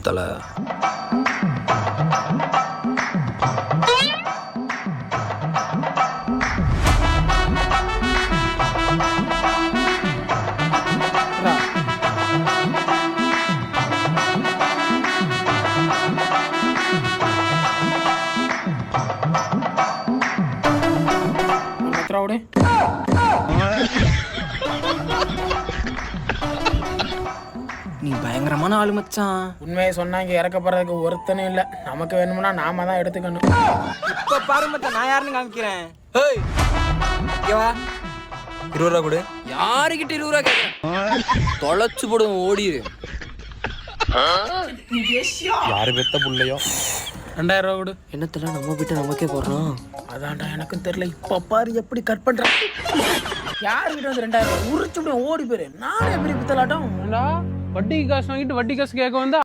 தலை. நீ பயங்கரமான ஆளு மச்சான். உண்மையை சொன்னா இங்க இறக்கப்படுறதுக்கு ஒருத்தனும் இல்ல. நமக்கு வேணும்னா நாம தான் எடுத்துக்கணும். இப்ப பாரு மச்சான், நான் யாருன்னு காமிக்கிறேன். ஏய் இங்க வா. 20 ரூபா கொடு. யாருக்கிட்ட 20 ரூபா கேட்கிறேன்? தொலைச்சு போடுவோம், ஓடிடு. யாரு பெத்த புள்ளையோ. 2000 ரூபா கொடு. என்னத்தெல்லாம் நம்ம கிட்ட நமக்கே போடுறோம். அதான்டா எனக்கும் தெரியல. இப்ப பாரு எப்படி கட் பண்றான். யாருக்கிட்ட வந்து 2000 ரூபா உரிச்சு ஓடி போயிரு. நானே எப்படி பித்தலாட்டம். வட்டிக்கு காசு வாங்கிட்டு வட்டி காசு கேட்க வந்து